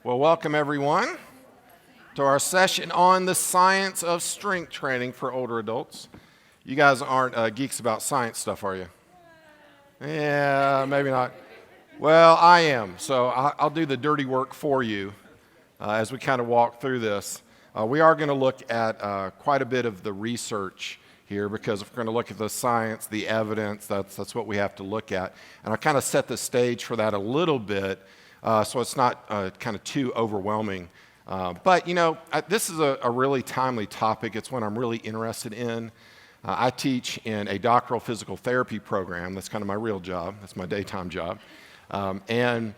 Well, welcome everyone to our session on the science of strength training for older adults. You guys aren't geeks about science stuff, are you? Yeah, maybe not. Well, I am, so I'll do the dirty work for you as we kind of walk through this. We are going to look at quite a bit of the research here because if we're going to look at the science, the evidence, that's what we have to look at. And I'll kind of set the stage for that a little bit so it's not kind of too overwhelming. But, you know, this is a really timely topic. It's one I'm really interested in. I teach in a doctoral physical therapy program. That's kind of my real job. That's my daytime job. And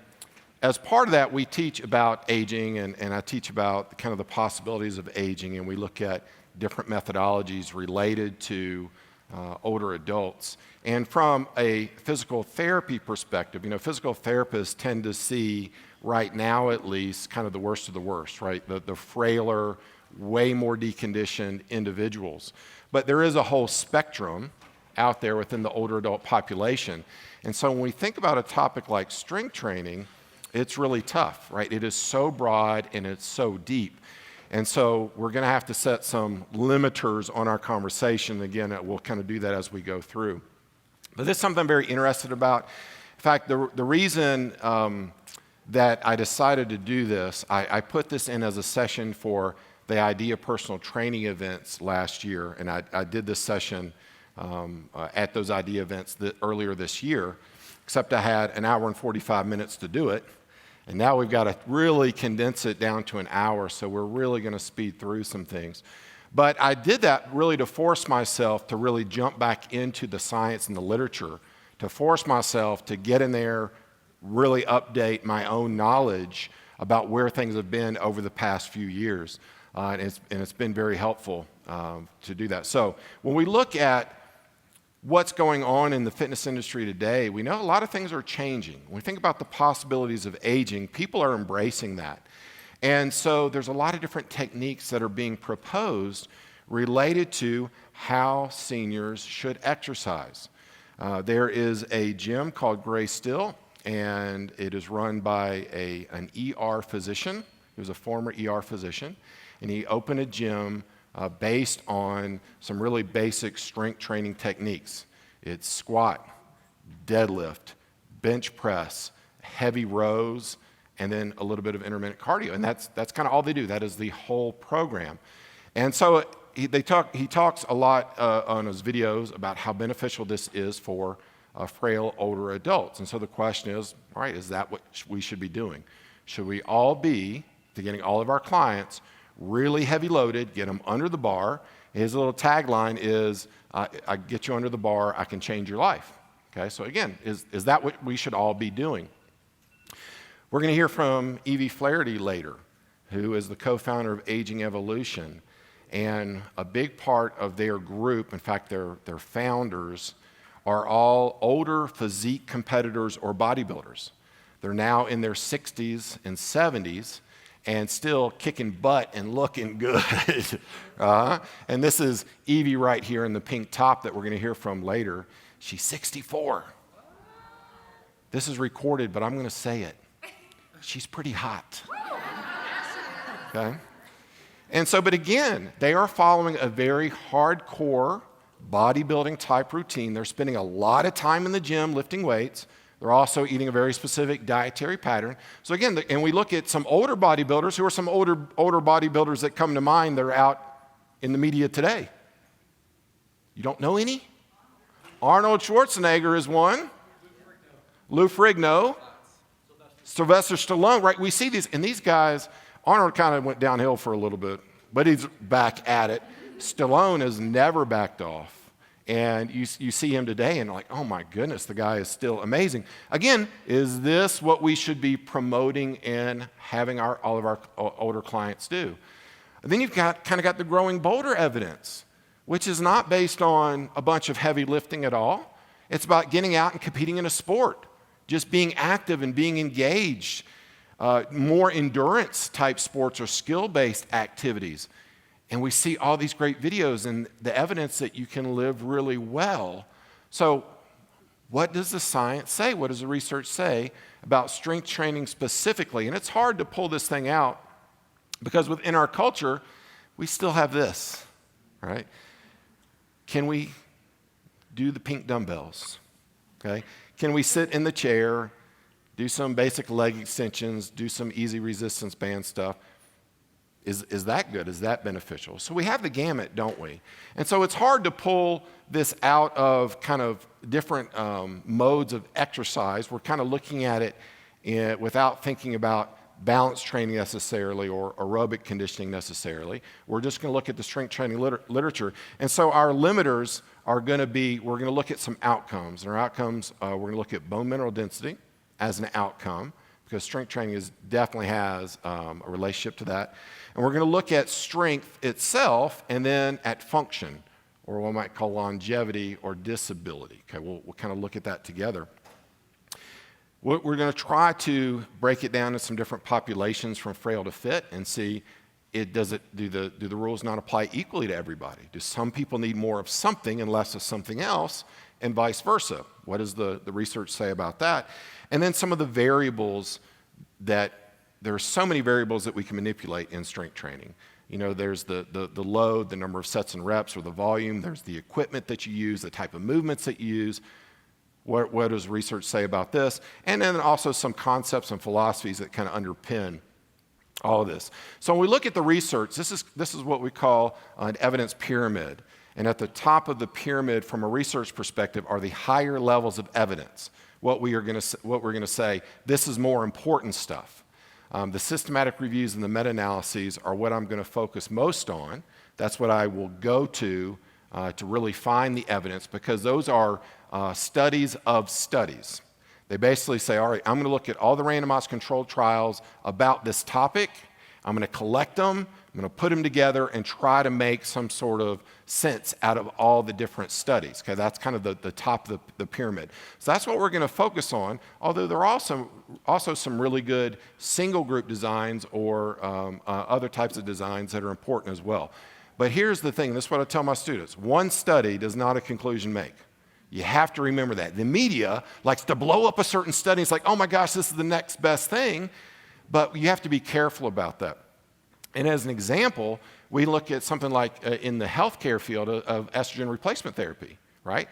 as part of that, we teach about aging, and I teach about kind of the possibilities of aging, and we look at different methodologies related to older adults. And from a physical therapy perspective, you know, physical therapists tend to see, right now at least, kind of the worst of the worst, right? The frailer, way more deconditioned individuals. But there is a whole spectrum out there within the older adult population. And so when we think about a topic like strength training, it's really tough, right? It is so broad and it's so deep. And so we're going to have to set some limiters on our conversation. Again, we'll kind of do that as we go through. But this is something I'm very interested about. In fact, the reason that I decided to do this, I put this in as a session for the Idea Personal Training events last year, and I did this session at those Idea events earlier this year, except I had an hour and 45 minutes to do it, and now we've got to really condense it down to an hour, so we're really going to speed through some things. But I did that really to force myself to really jump back into the science and the literature, to force myself to get in there, really update my own knowledge about where things have been over the past few years. And it's been very helpful to do that. So when we look at what's going on in the fitness industry today, we know a lot of things are changing. When we think about the possibilities of aging, people are embracing that. And so there's a lot of different techniques that are being proposed related to how seniors should exercise. There is a gym called Gray Still, and it is run by an ER physician. He was a former ER physician, and he opened a gym based on some really basic strength training techniques. It's squat, deadlift, bench press, heavy rows, and then a little bit of intermittent cardio. And that's kind of all they do. That is the whole program. And so he talks a lot on his videos about how beneficial this is for frail older adults. And so the question is, all right, is that what we should be doing? Should we all be, to getting all of our clients, really heavy loaded, get them under the bar? His little tagline is, I get you under the bar, I can change your life. Okay, so again, is that what we should all be doing? We're going to hear from Evie Flaherty later, who is the co-founder of Aging Evolution. And a big part of their group, in fact, their founders, are all older physique competitors or bodybuilders. They're now in their 60s and 70s and still kicking butt and looking good. And this is Evie right here in the pink top that we're going to hear from later. She's 64. This is recorded, but I'm going to say it. She's pretty hot. Okay? And so, but again, they are following a very hardcore bodybuilding type routine. They're spending a lot of time in the gym lifting weights. They're also eating a very specific dietary pattern. So again, and we look at some older bodybuilders. Who are some older bodybuilders that come to mind that are out in the media today? You don't know any? Arnold Schwarzenegger is one. Lou Ferrigno. Sylvester Stallone, right? We see these, and these guys, Arnold kind of went downhill for a little bit, but he's back at it. Stallone has never backed off. And you see him today and like, oh my goodness, the guy is still amazing. Again, is this what we should be promoting and having all of our older clients do? And then you've kind of got the growing bolder evidence, which is not based on a bunch of heavy lifting at all. It's about getting out and competing in a sport. Just being active and being engaged, more endurance type sports or skill-based activities. And we see all these great videos and the evidence that you can live really well. So what does the science say? What does the research say about strength training specifically? And it's hard to pull this thing out because within our culture, we still have this, right? Can we do the pink dumbbells? Okay? Can we sit in the chair, do some basic leg extensions, do some easy resistance band stuff? Is that good? Is that beneficial? So we have the gamut, don't we? And so it's hard to pull this out of kind of different modes of exercise. We're kind of looking at it without thinking about balance training necessarily or aerobic conditioning necessarily. We're just going to look at the strength training literature. And so our limiters are going to be, we're going to look at some outcomes. And our outcomes, we're going to look at bone mineral density as an outcome, because strength training definitely has a relationship to that. And we're going to look at strength itself and then at function, or what we might call longevity or disability. Okay, we'll kind of look at that together. We're going to try to break it down into some different populations from frail to fit and see, do the rules not apply equally to everybody? Do some people need more of something and less of something else, and vice versa? What does the research say about that? And then some of the variables that, there are so many variables that we can manipulate in strength training. You know, there's the load, the number of sets and reps, or the volume. There's the equipment that you use, the type of movements that you use. What does research say about this? And then also some concepts and philosophies that kind of underpin all of this. So when we look at the research, this is what we call an evidence pyramid. And at the top of the pyramid, from a research perspective, are the higher levels of evidence. What we're going to say, this is more important stuff. The systematic reviews and the meta-analyses are what I'm going to focus most on. That's what I will go to really find the evidence, because those are studies of studies. They basically say, all right, I'm going to look at all the randomized controlled trials about this topic. I'm going to collect them. I'm going to put them together and try to make some sort of sense out of all the different studies. Okay, that's kind of the top of the pyramid. So that's what we're going to focus on, although there are also some really good single group designs or other types of designs that are important as well. But here's the thing, this is what I tell my students. One study does not a conclusion make. You have to remember that. The media likes to blow up a certain study. It's like, oh my gosh, this is the next best thing. But you have to be careful about that. And as an example, we look at something like in the healthcare field of estrogen replacement therapy, right?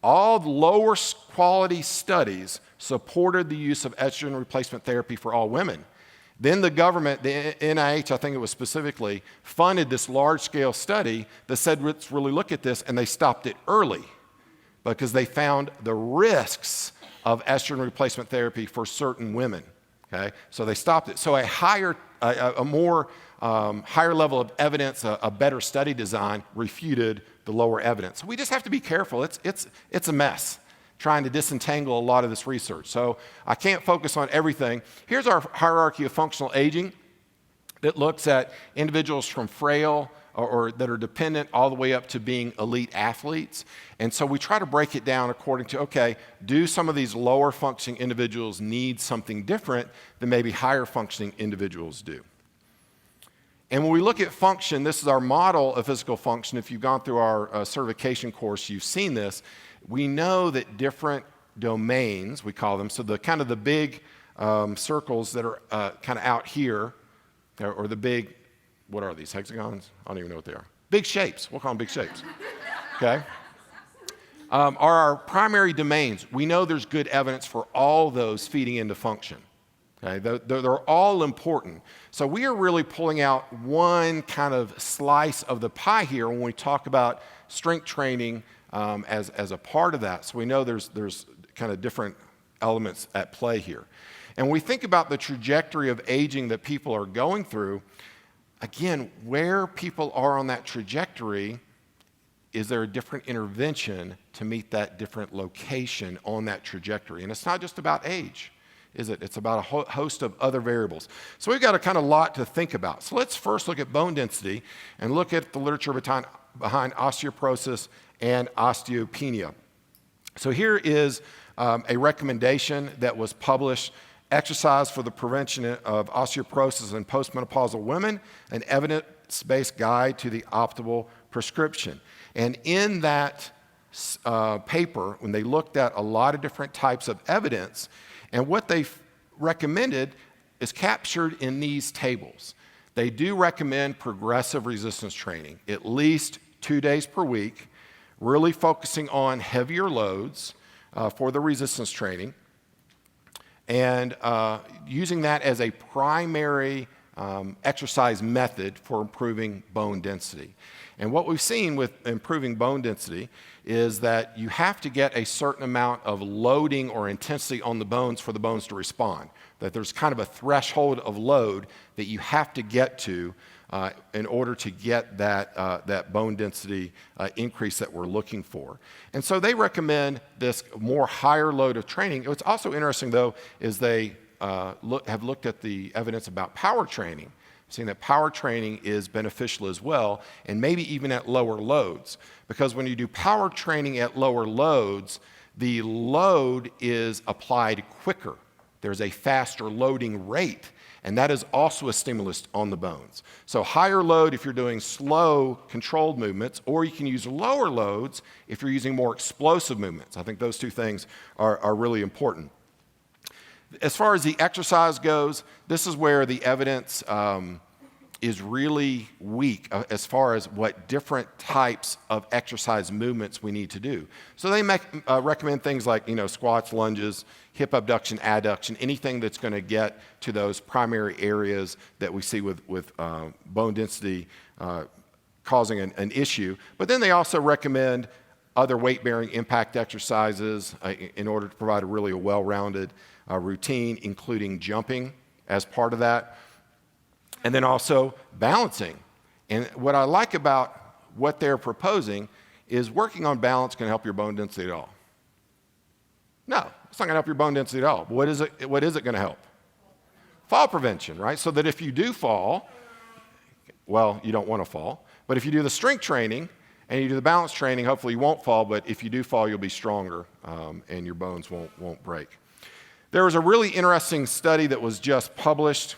All the lower quality studies supported the use of estrogen replacement therapy for all women. Then the government, the NIH, I think it was specifically, funded this large-scale study that said, let's really look at this, and they stopped it early because they found the risks of estrogen replacement therapy for certain women. Okay, so they stopped it. So a more higher level of evidence, a better study design refuted the lower evidence. So we just have to be careful. It's a mess trying to disentangle a lot of this research. So I can't focus on everything. Here's our hierarchy of functional aging that looks at individuals from frail or that are dependent all the way up to being elite athletes. And so we try to break it down according to, okay, do some of these lower functioning individuals need something different than maybe higher functioning individuals do? And when we look at function, this is our model of physical function. If you've gone through our certification course, you've seen this. We know that different domains, we call them, so the kind of the big circles that are kind of out here, or the big, what are these, hexagons? I don't even know what they are. Big shapes, we'll call them big shapes, okay? Are our primary domains. We know there's good evidence for all those feeding into function. Okay? They're all important. So we are really pulling out one kind of slice of the pie here when we talk about strength training as a part of that. So we know there's kind of different elements at play here. And when we think about the trajectory of aging that people are going through, again, where people are on that trajectory, is there a different intervention to meet that different location on that trajectory? And it's not just about age, is it? It's about a host of other variables. So we've got a kind of lot to think about. So let's first look at bone density and look at the literature behind osteoporosis and osteopenia. So here is a recommendation that was published, Exercise for the Prevention of Osteoporosis in Postmenopausal Women, an evidence-based guide to the optimal prescription. And in that paper when they looked at a lot of different types of evidence, and what they recommended is captured in these tables. They do recommend progressive resistance training, at least 2 days per week, really focusing on heavier loads for the resistance training, and using that as a primary exercise method for improving bone density. And what we've seen with improving bone density is that you have to get a certain amount of loading or intensity on the bones for the bones to respond. That there's kind of a threshold of load that you have to get to in order to get that bone density increase that we're looking for. And so they recommend this more higher load of training. What's also interesting, though, is they have looked at the evidence about power training, seeing that power training is beneficial as well, and maybe even at lower loads. Because when you do power training at lower loads, the load is applied quicker. There's a faster loading rate, and that is also a stimulus on the bones. So higher load if you're doing slow, controlled movements, or you can use lower loads if you're using more explosive movements. I think those two things are really important. As far as the exercise goes, this is where the evidence is really weak as far as what different types of exercise movements we need to do. So they recommend things like, squats, lunges, hip abduction, adduction, anything that's going to get to those primary areas that we see with bone density causing an issue. But then they also recommend other weight-bearing impact exercises in order to provide a well-rounded routine, including jumping as part of that, and then also balancing. And what I like about what they're proposing is working on balance can help your bone density at all. No, it's not going to help your bone density at all. What is it going to help? Fall prevention, right? So that if you do fall, well, you don't want to fall, but if you do the strength training and you do the balance training, hopefully you won't fall, but if you do fall, you'll be stronger and your bones won't break. There was a really interesting study that was just published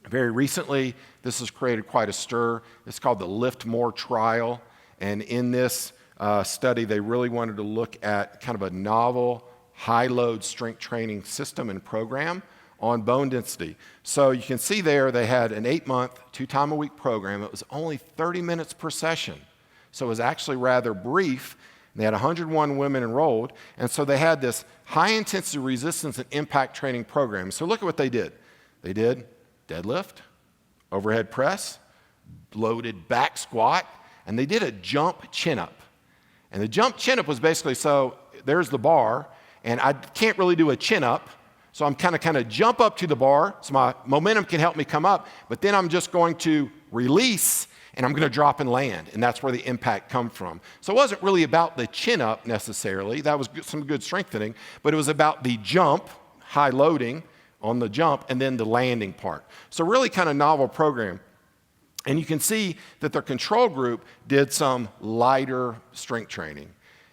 very recently. This has created quite a stir. It's called the Liftmore Trial. And in this study, they really wanted to look at kind of a novel high-load strength training system and program on bone density. So you can see there they had an 8-month, 2-time-a-week program. It was only 30 minutes per session. So it was actually rather brief. They had 101 women enrolled, and so they had this high-intensity resistance and impact training program. So look at what they did. They did deadlift, overhead press, loaded back squat, and they did a jump chin-up. And the jump chin-up was basically, so there's the bar, and I can't really do a chin-up, so I'm kind of jump up to the bar, so my momentum can help me come up, but then I'm just going to release, and I'm going to drop and land, and that's where the impact comes from. So it wasn't really about the chin-up necessarily. That was some good strengthening, but it was about the jump, high loading on the jump, and then the landing part. So really kind of novel program. And you can see that their control group did some lighter strength training.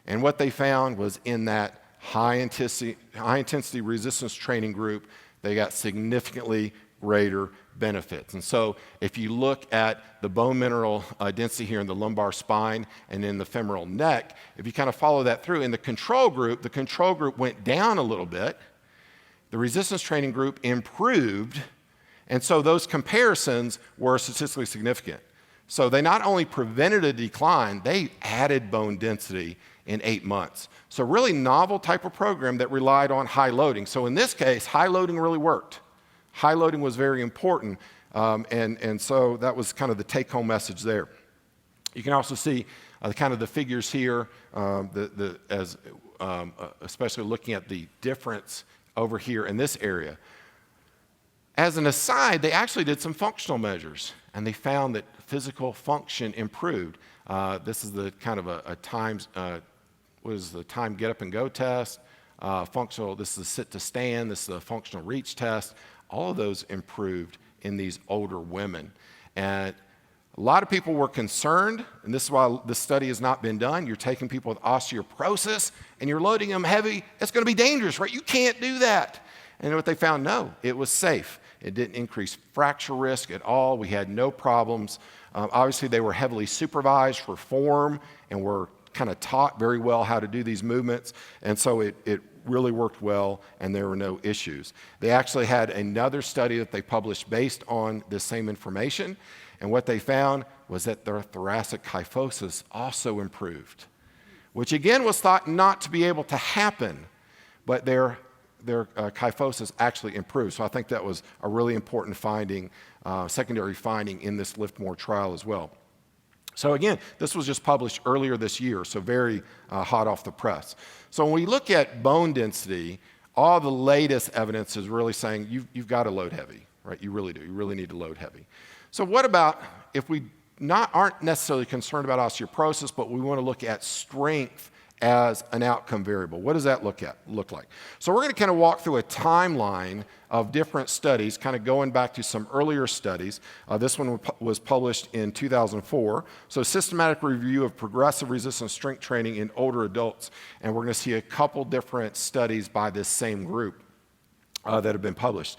And what they found was in that high intensity resistance training group, they got significantly greater benefits. And so if you look at the bone mineral density here in the lumbar spine and in the femoral neck, if you kind of follow that through, in the control group went down a little bit. The resistance training group improved, and so those comparisons were statistically significant. So they not only prevented a decline, they added bone density in 8 months. So really novel type of program that relied on high loading. So in this case, high loading really worked. High loading was very important, and so that was kind of the take-home message there. You can also see kind of the figures here, especially looking at the difference over here in this area. As an aside, they actually did some functional measures, and they found that physical function improved. This is the kind of a time, the time get up and go test. Functional, this is the sit to stand, this is the functional reach test. All of those improved in these older women. And a lot of people were concerned, and this is why this study has not been done. You're taking people with osteoporosis, and you're loading them heavy. It's going to be dangerous, right? You can't do that. And what they found, no, it was safe. It didn't increase fracture risk at all. We had no problems. Obviously, they were heavily supervised for form and were kind of taught very well how to do these movements, and so it really worked well, and there were no issues. They actually had another study that they published based on this same information, and what they found was that their thoracic kyphosis also improved, which again was thought not to be able to happen, but their kyphosis actually improved. So I think that was a really important finding, secondary finding in this Liftmore trial as well. So again, this was just published earlier this year, so very hot off the press. So when we look at bone density, all the latest evidence is really saying you've got to load heavy, right? You really do. You really need to load heavy. So what about if we aren't necessarily concerned about osteoporosis, but we want to look at strength as an outcome variable? What does that look like? So we're going to kind of walk through a timeline of different studies, kind of going back to some earlier studies. This one was published in 2004. So systematic review of progressive resistance strength training in older adults. And we're going to see a couple different studies by this same group that have been published.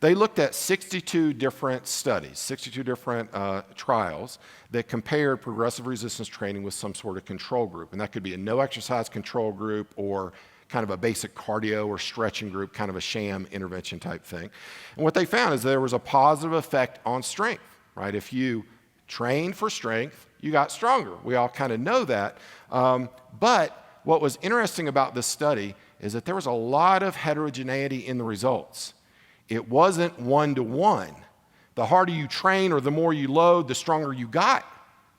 They looked at 62 different studies, 62 different trials that compared progressive resistance training with some sort of control group. And that could be a no exercise control group or kind of a basic cardio or stretching group, kind of a sham intervention type thing. And what they found is there was a positive effect on strength, right? If you trained for strength, you got stronger. We all kind of know that. But what was interesting about this study is that there was a lot of heterogeneity in the results. It wasn't one-to-one. The harder you train or the more you load, the stronger you got.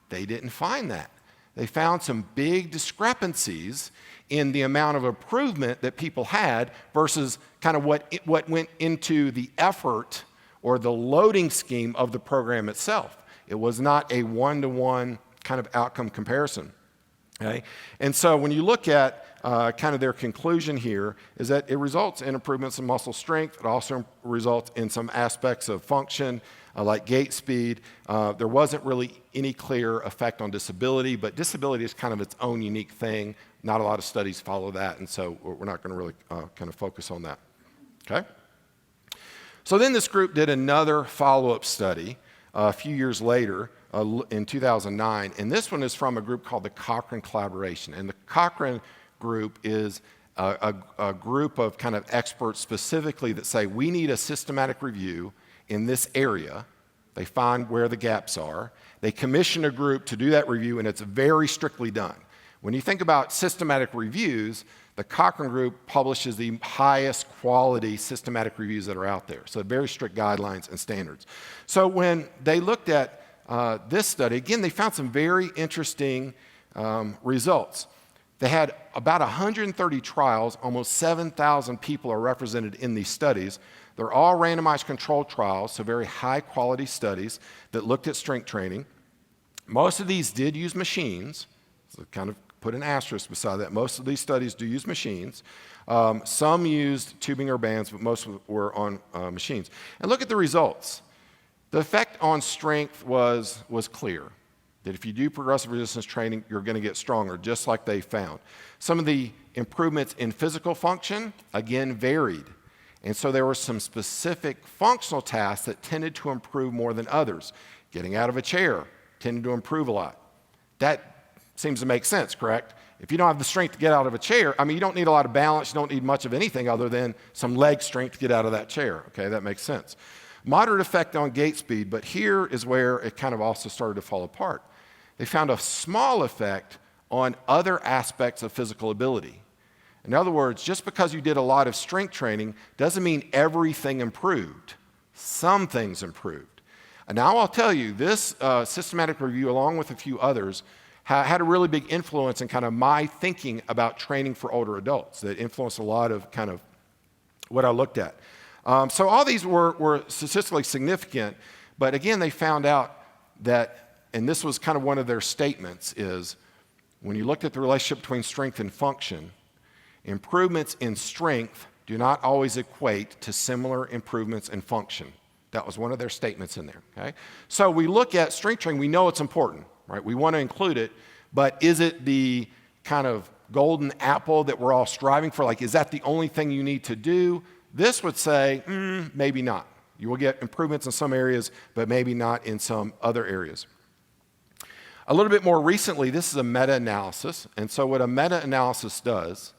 They didn't find that. They found some big discrepancies in the amount of improvement that people had versus kind of what went into the effort or the loading scheme of the program itself. It was not a one-to-one kind of outcome comparison. Okay? And so when you look at kind of their conclusion here is that it results in improvements in muscle strength. It also results in some aspects of function like gait speed. There wasn't really any clear effect on disability, but disability is kind of its own unique thing. Not a lot of studies follow that, and so we're not going to really kind of focus on that. Okay? So then this group did another follow-up study a few years later in 2009, and this one is from a group called the Cochrane Collaboration. And the Cochrane group is a group of kind of experts specifically that say we need a systematic review in this area. They find where the gaps are. They commission a group to do that review, and it's very strictly done. When you think about systematic reviews, the Cochrane group publishes the highest quality systematic reviews that are out there. So very strict guidelines and standards. So when they looked at this study, again, they found some very interesting results. They had about 130 trials, almost 7,000 people are represented in these studies. They're all randomized controlled trials, so very high quality studies that looked at strength training. Most of these did use machines, so kind of put an asterisk beside that. Most of these studies do use machines. Some used tubing or bands, but most were on machines. And look at the results. The effect on strength was clear. That if you do progressive resistance training, you're going to get stronger, just like they found. Some of the improvements in physical function, again, varied. And so there were some specific functional tasks that tended to improve more than others. Getting out of a chair tended to improve a lot. That seems to make sense, correct? If you don't have the strength to get out of a chair, I mean, you don't need a lot of balance, you don't need much of anything other than some leg strength to get out of that chair. Okay, that makes sense. Moderate effect on gait speed, but here is where it kind of also started to fall apart. They found a small effect on other aspects of physical ability. In other words, just because you did a lot of strength training doesn't mean everything improved. Some things improved. And now I'll tell you, this systematic review, along with a few others, had a really big influence in kind of my thinking about training for older adults. That influenced a lot of kind of what I looked at. So all these were statistically significant, but again, they found out that, and this was kind of one of their statements, is when you looked at the relationship between strength and function, improvements in strength do not always equate to similar improvements in function. That was one of their statements in there. Okay? So we look at strength training, we know it's important, right? We want to include it, but is it the kind of golden apple that we're all striving for? Like, is that the only thing you need to do? This would say, maybe not. You will get improvements in some areas, but maybe not in some other areas. A little bit more recently, this is a meta-analysis. And so what a meta-analysis does,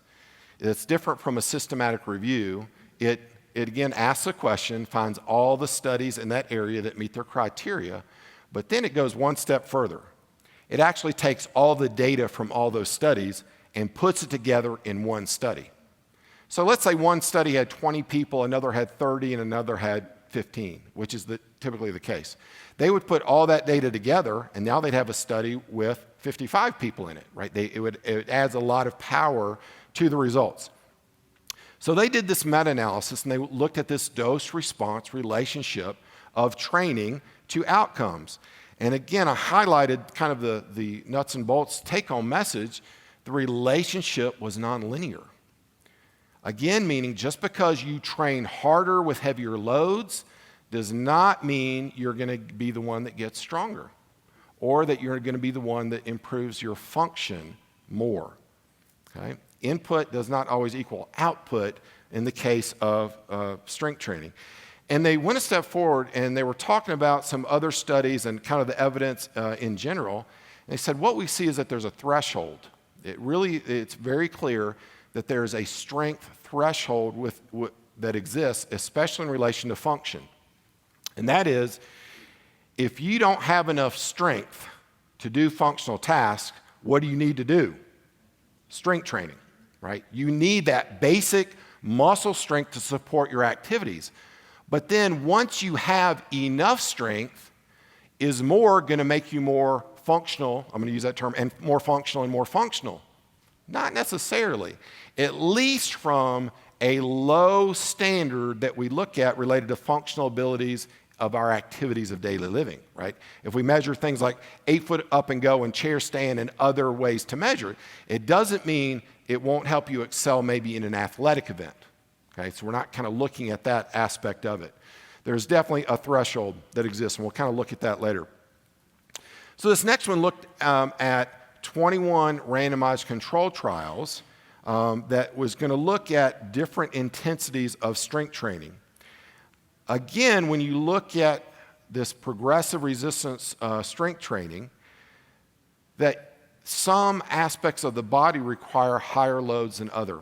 it's different from a systematic review. It again asks a question, finds all the studies in that area that meet their criteria, but then it goes one step further. It actually takes all the data from all those studies and puts it together in one study. So let's say one study had 20 people, another had 30, and another had 15, which is typically the case. They would put all that data together, and now they'd have a study with 55 people in it, right? It adds a lot of power to the results. So they did this meta-analysis, and they looked at this dose-response relationship of training to outcomes. And again, I highlighted kind of the nuts and bolts take-home message. The relationship was nonlinear. Again, meaning just because you train harder with heavier loads does not mean you're going to be the one that gets stronger or that you're going to be the one that improves your function more. Okay? Input does not always equal output in the case of strength training. And they went a step forward, and they were talking about some other studies and kind of the evidence in general. And they said what we see is that there's a threshold. It's very clear that there's a strength threshold that exists, especially in relation to function. And that is, if you don't have enough strength to do functional tasks, what do you need to do? Strength training, right? You need that basic muscle strength to support your activities. But then once you have enough strength, is more going to make you more functional, I'm going to use that term, and more functional? Not necessarily, at least from a low standard that we look at related to functional abilities of our activities of daily living, right? If we measure things like 8 foot up and go and chair stand and other ways to measure it, it doesn't mean it won't help you excel maybe in an athletic event, okay? So we're not kind of looking at that aspect of it. There's definitely a threshold that exists, and we'll kind of look at that later. So this next one looked at 21 randomized control trials that was going to look at different intensities of strength training. Again, when you look at this progressive resistance strength training, that some aspects of the body require higher loads than other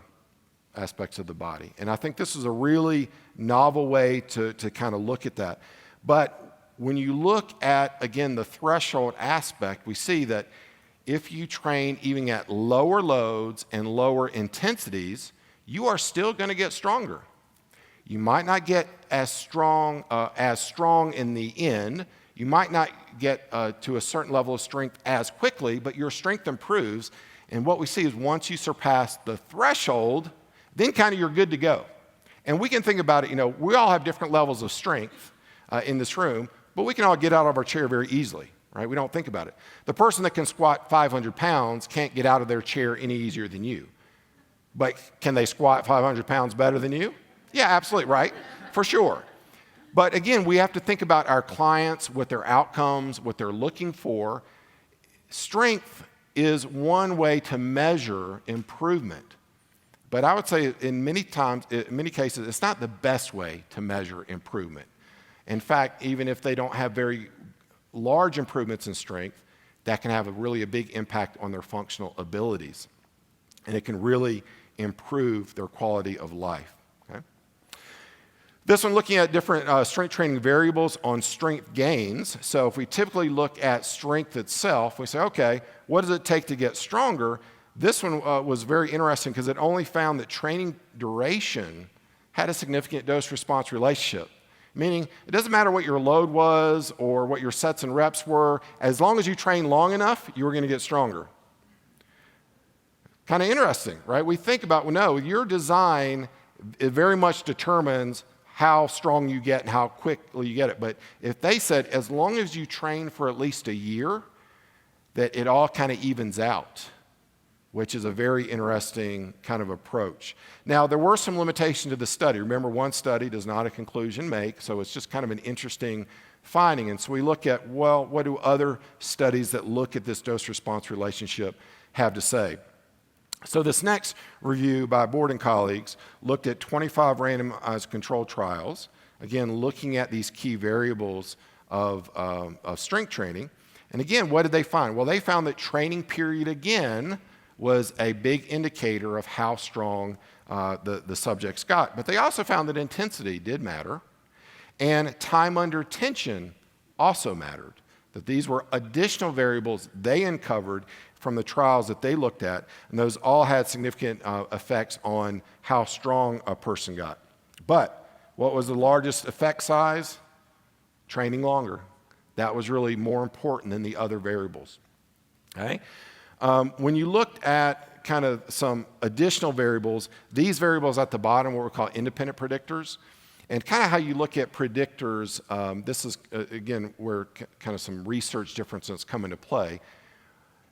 aspects of the body. And I think this is a really novel way to kind of look at that. But when you look at, again, the threshold aspect, we see that if you train even at lower loads and lower intensities, you are still going to get stronger. You might not get as strong in the end. You might not get to a certain level of strength as quickly, but your strength improves. And what we see is once you surpass the threshold, then kind of you're good to go. And we can think about it, we all have different levels of strength in this room, but we can all get out of our chair very easily, right? We don't think about it. The person that can squat 500 pounds can't get out of their chair any easier than you. But can they squat 500 pounds better than you? Yeah, absolutely, right? For sure. But again, we have to think about our clients, what their outcomes, what they're looking for. Strength is one way to measure improvement. But I would say in many cases, it's not the best way to measure improvement. In fact, even if they don't have very large improvements in strength, that can have a big impact on their functional abilities. And it can really improve their quality of life. Okay? This one looking at different strength training variables on strength gains. So if we typically look at strength itself, we say, okay, what does it take to get stronger? This one was very interesting because it only found that training duration had a significant dose-response relationship. Meaning, it doesn't matter what your load was or what your sets and reps were, as long as you train long enough, you were going to get stronger. Kind of interesting, right? We think about, your design, it very much determines how strong you get and how quickly you get it. But if they said, as long as you train for at least a year, that it all kind of evens out, which is a very interesting kind of approach. Now, there were some limitations to the study. Remember, one study does not a conclusion make, so it's just kind of an interesting finding. And so we look at, what do other studies that look at this dose-response relationship have to say? So this next review by Board and colleagues looked at 25 randomized controlled trials, again, looking at these key variables of strength training. And again, what did they find? Well, they found that training period, again, was a big indicator of how strong the subjects got. But they also found that intensity did matter, and time under tension also mattered, that these were additional variables they uncovered from the trials that they looked at, and those all had significant effects on how strong a person got. But what was the largest effect size? Training longer. That was really more important than the other variables. Okay? When you looked at kind of some additional variables, these variables at the bottom, what we call independent predictors, and kind of how you look at predictors, this is, again, where kind of some research differences come into play.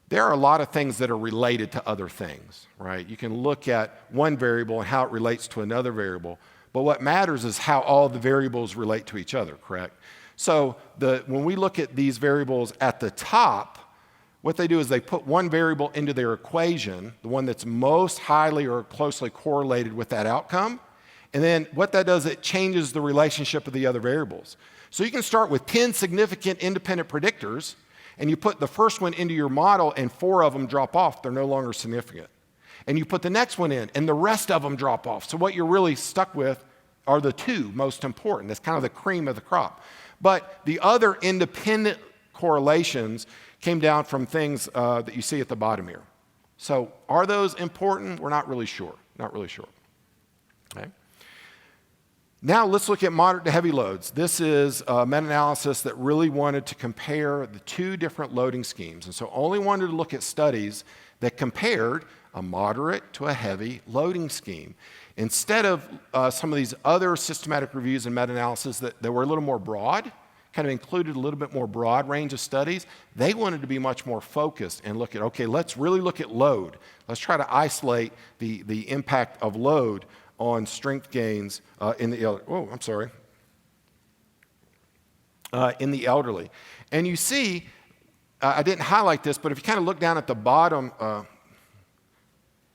There are a lot of things that are related to other things, right? You can look at one variable and how it relates to another variable, but what matters is how all the variables relate to each other, correct? So when we look at these variables at the top, what they do is they put one variable into their equation, the one that's most highly or closely correlated with that outcome, and then what that does, it changes the relationship of the other variables. So you can start with 10 significant independent predictors, and you put the first one into your model, and 4 of them drop off. They're no longer significant. And you put the next one in, and the rest of them drop off. So what you're really stuck with are the 2 most important. That's kind of the cream of the crop. But the other independent correlations came down from things that you see at the bottom here. So are those important? We're not really sure. Not really sure. Okay. Now let's look at moderate to heavy loads. This is a meta-analysis that really wanted to compare the 2 different loading schemes. And so only wanted to look at studies that compared a moderate to a heavy loading scheme. Instead of some of these other systematic reviews and meta-analysis that were a little more broad, kind of included a little bit more broad range of studies, they wanted to be much more focused and look at, okay, let's really look at load. Let's try to isolate the impact of load on strength gains in the elderly. And you see, I didn't highlight this, but if you kind of look down at the bottom,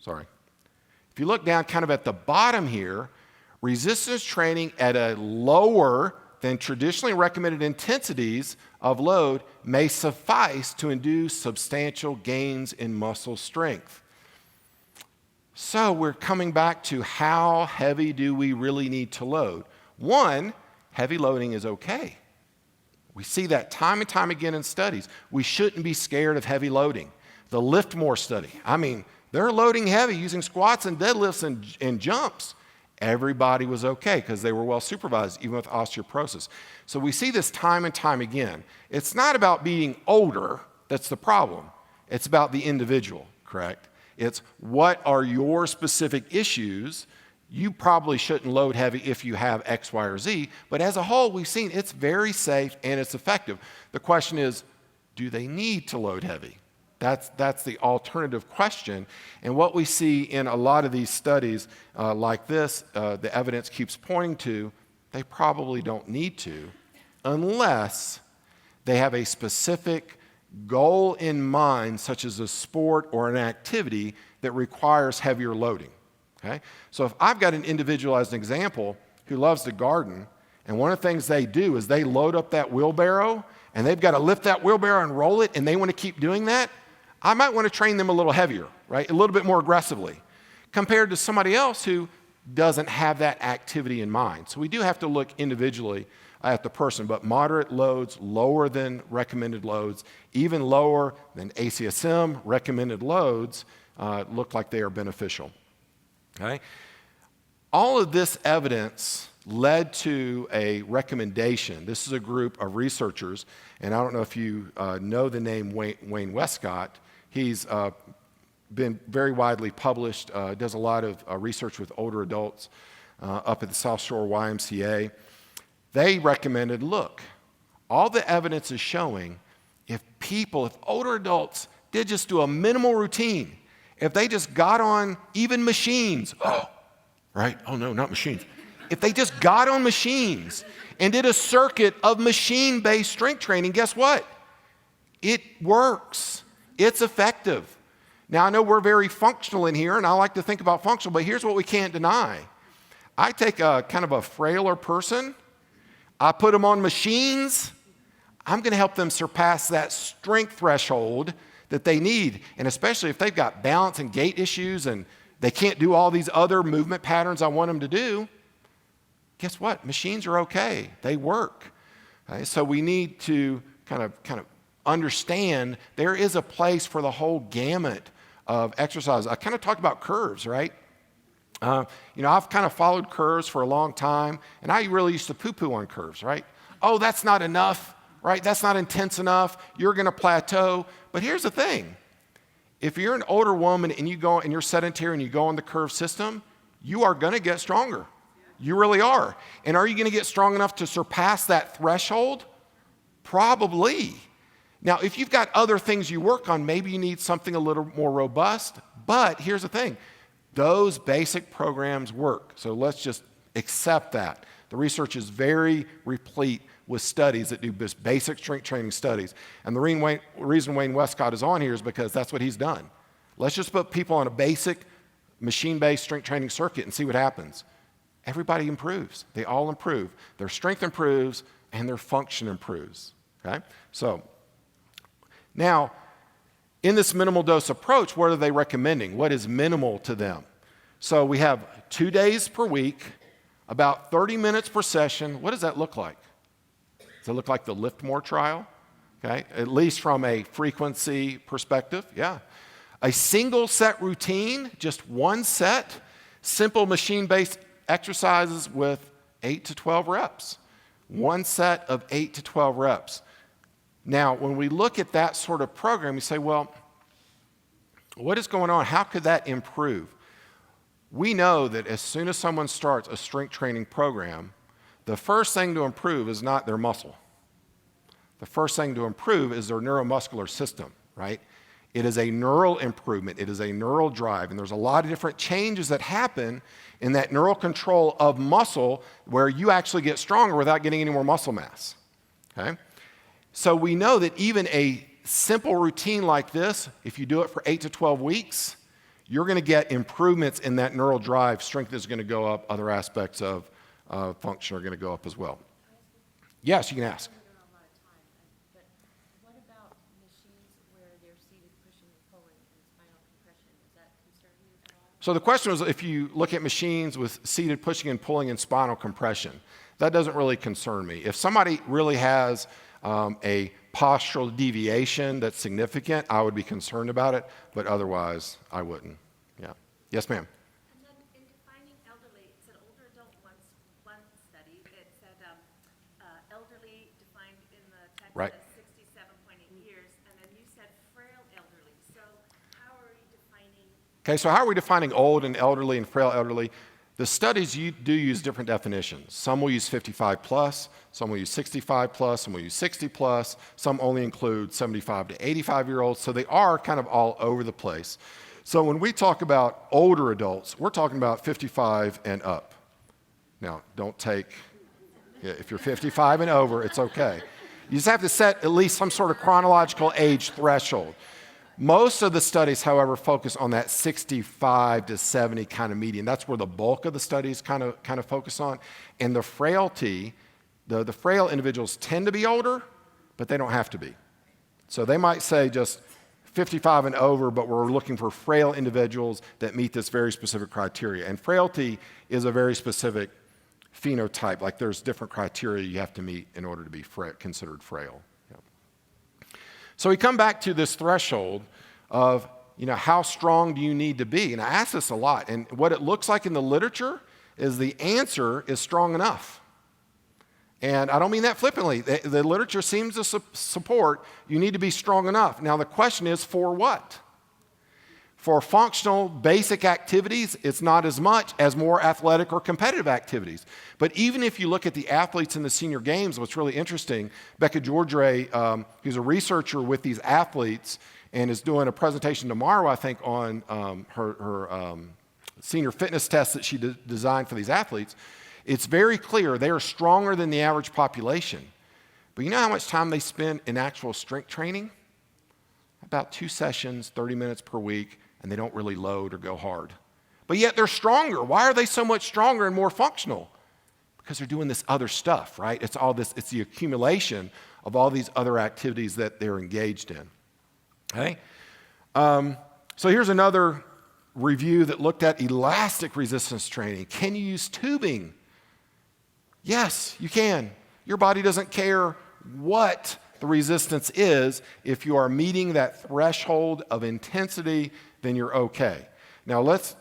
if you look down kind of at the bottom here, resistance training at a lower than traditionally recommended intensities of load may suffice to induce substantial gains in muscle strength. So we're coming back to how heavy do we really need to load? One, heavy loading is okay. We see that time and time again in studies. We shouldn't be scared of heavy loading. The Liftmore study, I mean, they're loading heavy using squats and deadlifts and jumps. Everybody was okay because they were well supervised, even with osteoporosis. So we see this time and time again. It's not about being older that's the problem. It's about the individual, correct? It's what are your specific issues. You probably shouldn't load heavy if you have X, Y, or Z, but as a whole, we've seen it's very safe and it's effective. The question is, do they need to load heavy? That's the alternative question. And what we see in a lot of these studies like this, the evidence keeps pointing to, they probably don't need to unless they have a specific goal in mind, such as a sport or an activity that requires heavier loading. Okay? So if I've got an individualized example who loves to garden, and one of the things they do is they load up that wheelbarrow, and they've got to lift that wheelbarrow and roll it, and they want to keep doing that, I might want to train them a little heavier, right? A little bit more aggressively, compared to somebody else who doesn't have that activity in mind. So we do have to look individually at the person, but moderate loads, lower than recommended loads, even lower than ACSM recommended loads look like they are beneficial. Okay? All of this evidence led to a recommendation. This is a group of researchers, and I don't know if you know the name Wayne Westcott. He's been very widely published, does a lot of research with older adults up at the South Shore YMCA. They recommended, look, all the evidence is showing if older adults did just do a minimal routine, if they just got on even machines, not machines. If they just got on machines and did a circuit of machine-based strength training, guess what? It works. It's effective. Now, I know we're very functional in here, and I like to think about functional, but here's what we can't deny. I take a kind of a frailer person, I put them on machines, I'm going to help them surpass that strength threshold that they need. And especially if they've got balance and gait issues and they can't do all these other movement patterns I want them to do, guess what? Machines are okay. They work. Okay? So we need to kind of understand there is a place for the whole gamut of exercise. I kind of talked about curves, right? I've kind of followed curves for a long time, and I really used to poo-poo on curves, right? Oh, that's not enough, right? That's not intense enough. You're going to plateau. But here's the thing. If you're an older woman and you're sedentary and you go on the curve system, you are going to get stronger. You really are. And are you going to get strong enough to surpass that threshold? Probably. Now, if you've got other things you work on, maybe you need something a little more robust. But here's the thing. Those basic programs work. So let's just accept that. The research is very replete with studies that do basic strength training studies. And the reason Wayne Westcott is on here is because that's what he's done. Let's just put people on a basic machine-based strength training circuit and see what happens. Everybody improves. They all improve. Their strength improves and their function improves. Okay? So now, in this minimal dose approach, what are they recommending? What is minimal to them? So we have 2 days per week, about 30 minutes per session. What does that look like? Does it look like the Liftmore Trial? Okay, at least from a frequency perspective, yeah. A single set routine, just one set, simple machine-based exercises with 8 to 12 reps. One set of 8 to 12 reps. Now, when we look at that sort of program, you say, well, what is going on? How could that improve? We know that as soon as someone starts a strength training program, the first thing to improve is not their muscle. The first thing to improve is their neuromuscular system, right? It is a neural improvement. It is a neural drive. And there's a lot of different changes that happen in that neural control of muscle where you actually get stronger without getting any more muscle mass, okay? So we know that even a simple routine like this, if you do it for 8 to 12 weeks, you're going to get improvements in that neural drive. Strength is going to go up. Other aspects of function are going to go up as well. Yes, you can ask. But what about machines where they're seated pushing and pulling and spinal compression? Does that concern you at all? So the question was if you look at machines with seated pushing and pulling and spinal compression, that doesn't really concern me. If somebody really has a postural deviation that's significant, I would be concerned about it, but otherwise I wouldn't. Yeah. Yes, ma'am. And then in defining elderly, it said older adult one study, it said elderly defined in the text Right. as 67.8 years, and then you said frail elderly. So how are you defining? Okay, so how are we defining old and elderly and frail elderly? The studies do use different definitions. Some will use 55 plus, some will use 65 plus, some will use 60 plus, some only include 75 to 85-year-olds, so they are kind of all over the place. So when we talk about older adults, we're talking about 55 and up. Now, don't take, if you're 55 and over, it's okay. You just have to set at least some sort of chronological age threshold. Most of the studies, however, focus on that 65 to 70 kind of median. That's where the bulk of the studies kind of focus on. And the frailty, the frail individuals tend to be older, but they don't have to be. So they might say just 55 and over, but we're looking for frail individuals that meet this very specific criteria. And frailty is a very specific phenotype. Like there's different criteria you have to meet in order to be considered frail. So we come back to this threshold of, how strong do you need to be? And I ask this a lot. And what it looks like in the literature is the answer is strong enough. And I don't mean that flippantly. The literature seems to support you need to be strong enough. Now the question is for what? For functional basic activities, it's not as much as more athletic or competitive activities. But even if you look at the athletes in the senior games, what's really interesting, Becca Georgray, who's a researcher with these athletes and is doing a presentation tomorrow, I think, on her senior fitness test that she designed for these athletes. It's very clear they are stronger than the average population. But you know how much time they spend in actual strength training? About 2 sessions, 30 minutes per week. And they don't really load or go hard. But yet they're stronger. Why are they so much stronger and more functional? Because they're doing this other stuff, right? It's all this, it's the accumulation of all these other activities that they're engaged in. Okay? So here's another review that looked at elastic resistance training. Can you use tubing? Yes, you can. Your body doesn't care what the resistance is. If you are meeting that threshold of intensity, then you're okay. Now let's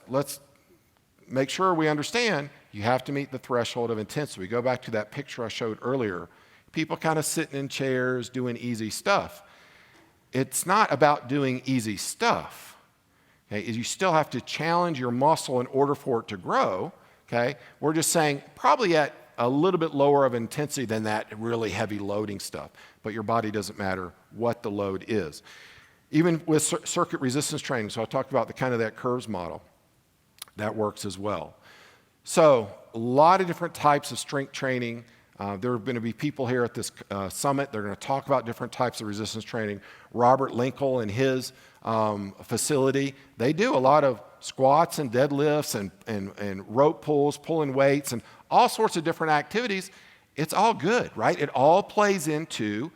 make sure we understand you have to meet the threshold of intensity. We go back to that picture I showed earlier. People kind of sitting in chairs doing easy stuff. It's not about doing easy stuff. Okay? You still have to challenge your muscle in order for it to grow. Okay? We're just saying probably at a little bit lower of intensity than that really heavy loading stuff. But your body doesn't matter what the load is. Even with circuit resistance training, so I talked about the kind of that curves model, that works as well. So a lot of different types of strength training. There are going to be people here at this summit. They're going to talk about different types of resistance training. Robert Linkle and his facility, they do a lot of squats and deadlifts and rope pulls, pulling weights, and all sorts of different activities. It's all good, right? It all plays into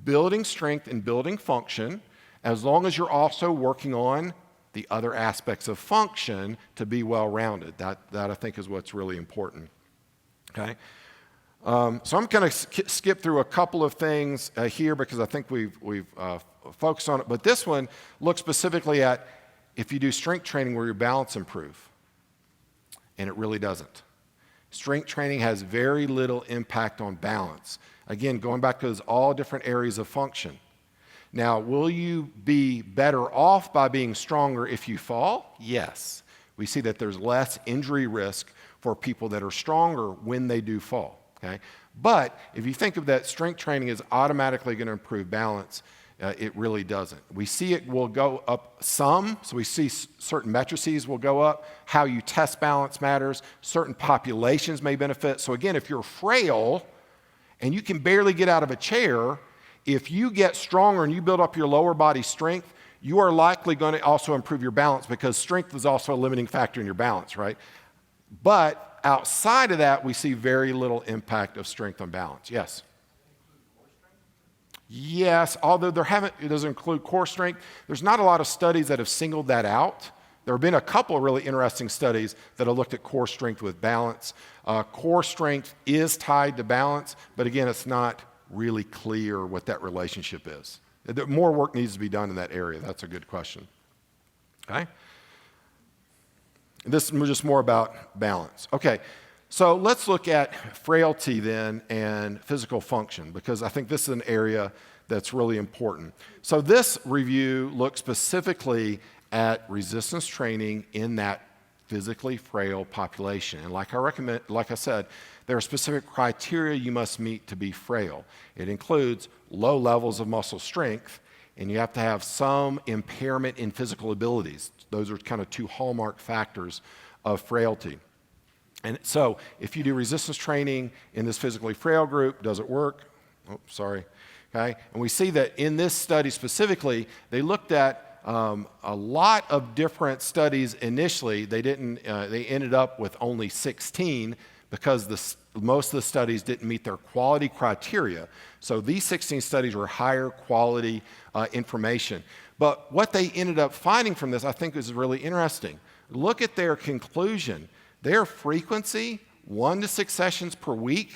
building strength and building function, as long as you're also working on the other aspects of function to be well-rounded. That I think is what's really important. Okay? So I'm going to skip through a couple of things here because I think we've focused on it. But this one looks specifically at if you do strength training, will your balance improve? And it really doesn't. Strength training has very little impact on balance. Again, going back to those all different areas of function. Now, will you be better off by being stronger if you fall? Yes. We see that there's less injury risk for people that are stronger when they do fall. Okay? But if you think of that strength training is automatically going to improve balance, it really doesn't. We see it will go up some, so we see certain matrices will go up. How you test balance matters. Certain populations may benefit. So again, if you're frail and you can barely get out of a chair, if you get stronger and you build up your lower body strength, you are likely going to also improve your balance because strength is also a limiting factor in your balance, right? But outside of that, we see very little impact of strength on balance. Yes? Yes, although it doesn't include core strength. There's not a lot of studies that have singled that out. There have been a couple of really interesting studies that have looked at core strength with balance. Core strength is tied to balance, but again, it's not really clear what that relationship is. More work needs to be done in that area. That's a good question. Okay? This is just more about balance. Okay, so let's look at frailty then and physical function because I think this is an area that's really important. So this review looks specifically at resistance training in that physically frail population. And like I said, there are specific criteria you must meet to be frail. It includes low levels of muscle strength, and you have to have some impairment in physical abilities. Those are kind of two hallmark factors of frailty. And so if you do resistance training in this physically frail group, does it work? Oh, sorry. Okay. And we see that in this study specifically, they looked at a lot of different studies initially. They ended up with only 16 because most of the studies didn't meet their quality criteria. So these 16 studies were higher quality information. But what they ended up finding from this, I think, is really interesting. Look at their conclusion. Their frequency, 1 to 6 sessions per week,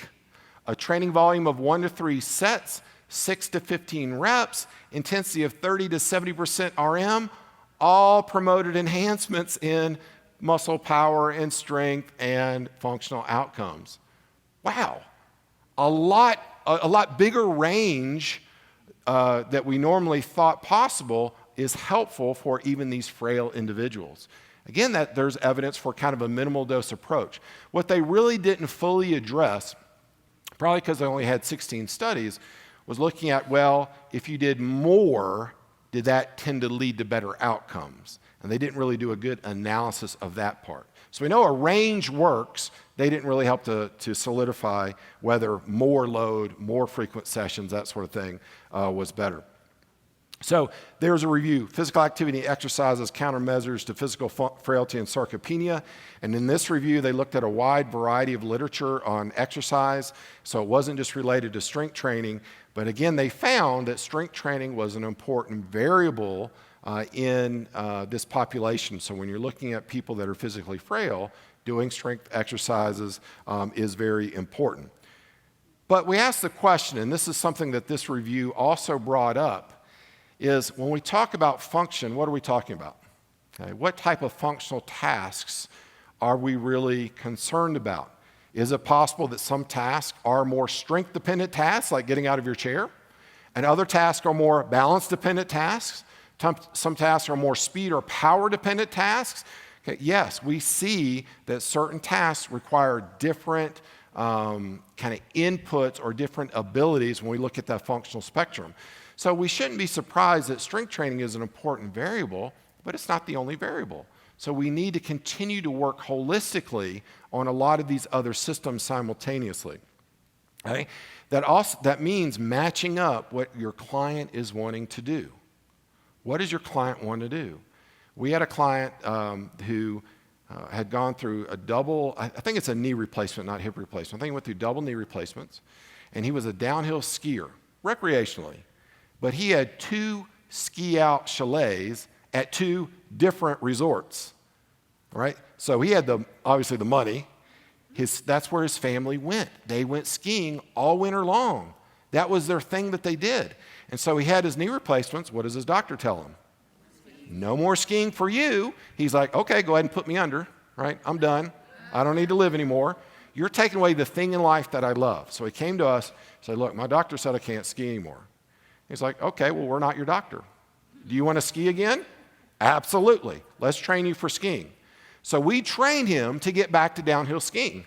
a training volume of 1 to 3 sets, 6 to 15 reps, intensity of 30 to 70% RM, all promoted enhancements in muscle power and strength and functional outcomes. Wow. A lot bigger range that we normally thought possible is helpful for even these frail individuals. Again, that there's evidence for kind of a minimal dose approach. What they really didn't fully address, probably because they only had 16 studies, was looking at, well, if you did more, did that tend to lead to better outcomes? And they didn't really do a good analysis of that part. So we know a range works. They didn't really help to solidify whether more load, more frequent sessions, that sort of thing was better. So there's a review, physical activity exercises, countermeasures to physical frailty and sarcopenia. And in this review, they looked at a wide variety of literature on exercise. So it wasn't just related to strength training, but again, they found that strength training was an important variable in this population. So when you're looking at people that are physically frail, doing strength exercises is very important. But we asked the question, and this is something that this review also brought up, is when we talk about function, what are we talking about? Okay, what type of functional tasks are we really concerned about? Is it possible that some tasks are more strength-dependent tasks, like getting out of your chair, and other tasks are more balance-dependent tasks? Some tasks are more speed or power-dependent tasks. Okay, yes, we see that certain tasks require different kind of inputs or different abilities when we look at that functional spectrum. So we shouldn't be surprised that strength training is an important variable, but it's not the only variable. So we need to continue to work holistically on a lot of these other systems simultaneously. Okay? That means matching up what your client is wanting to do. What does your client want to do? We had a client who had gone through a double, I think it's a knee replacement, not hip replacement. I think he went through double knee replacements, and he was a downhill skier, recreationally. But he had 2 ski-out chalets at 2 different resorts, right? So he had obviously the money. That's where his family went. They went skiing all winter long. That was their thing that they did. And so he had his knee replacements. What does his doctor tell him? No more skiing for you. He's like, okay, go ahead and put me under, right? I'm done. I don't need to live anymore. You're taking away the thing in life that I love. So he came to us and said, look, my doctor said I can't ski anymore. He's like, okay, well, we're not your doctor. Do you want to ski again? Absolutely. Let's train you for skiing. So we trained him to get back to downhill skiing,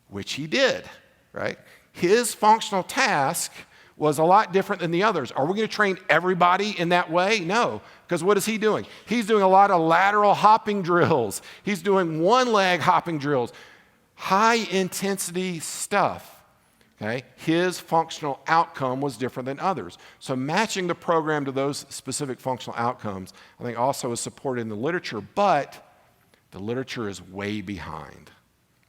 which he did, right? His functional task was a lot different than the others. Are we going to train everybody in that way? No, because what is he doing? He's doing a lot of lateral hopping drills. He's doing one-leg hopping drills, high-intensity stuff. Okay? His functional outcome was different than others. So matching the program to those specific functional outcomes, I think also is supported in the literature, but the literature is way behind.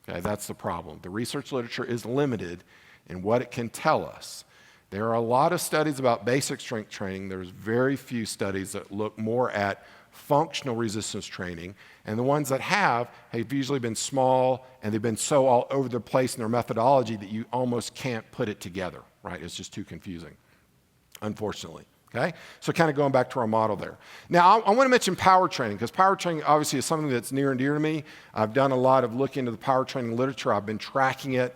Okay? That's the problem. The research literature is limited in what it can tell us. There are a lot of studies about basic strength training. There's very few studies that look more at functional resistance training, and the ones that have usually been small, and they've been so all over the place in their methodology that you almost can't put it together, right? It's just too confusing, unfortunately, okay? So kind of going back to our model there. Now, I want to mention power training, because power training obviously is something that's near and dear to me. I've done a lot of looking into the power training literature. I've been tracking it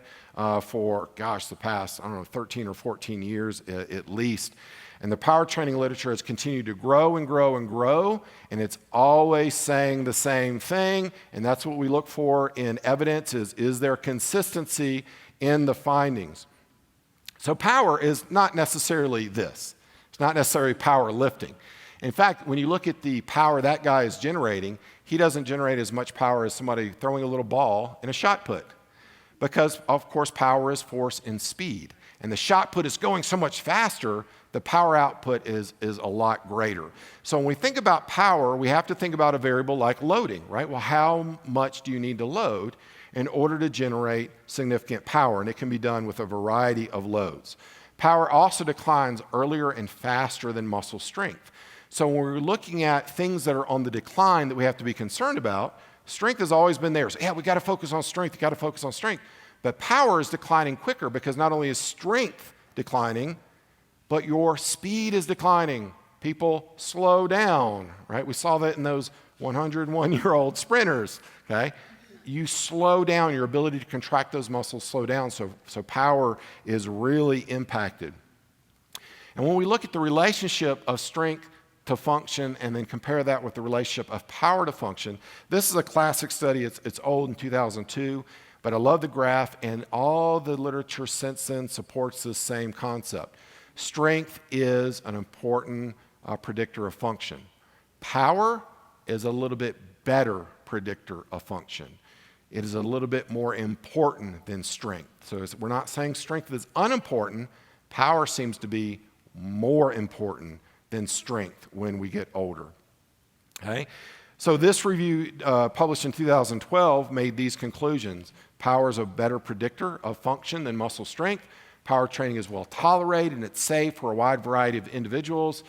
for, the past, 13 or 14 years at least. And the power training literature has continued to grow and grow and grow, and it's always saying the same thing, and that's what we look for in evidence is there consistency in the findings. So power is not necessarily this. It's not necessarily power lifting. In fact, when you look at the power that guy is generating, he doesn't generate as much power as somebody throwing a little ball in a shot put. Because, of course, power is force and speed. And the shot put is going so much faster, the power output is a lot greater. So when we think about power, we have to think about a variable like loading, right? Well, how much do you need to load in order to generate significant power? And it can be done with a variety of loads. Power also declines earlier and faster than muscle strength. So when we're looking at things that are on the decline that we have to be concerned about, strength has always been there. So, yeah, we got to focus on strength. You got to focus on strength. But power is declining quicker because not only is strength declining, but your speed is declining. People slow down, right? We saw that in those 101-year-old sprinters, okay? You slow down. Your ability to contract those muscles slow down. So power is really impacted. And when we look at the relationship of strength to function and then compare that with the relationship of power to function, this is a classic study. It's old, in 2002, but I love the graph, and all the literature since then supports this same concept. Strength is an important predictor of function. Power is a little bit better predictor of function. It is a little bit more important than strength. So we're not saying strength is unimportant. Power seems to be more important than strength when we get older. Okay? So this review, published in 2012, made these conclusions. Power is a better predictor of function than muscle strength. Power training is well tolerated and it's safe for a wide variety of individuals.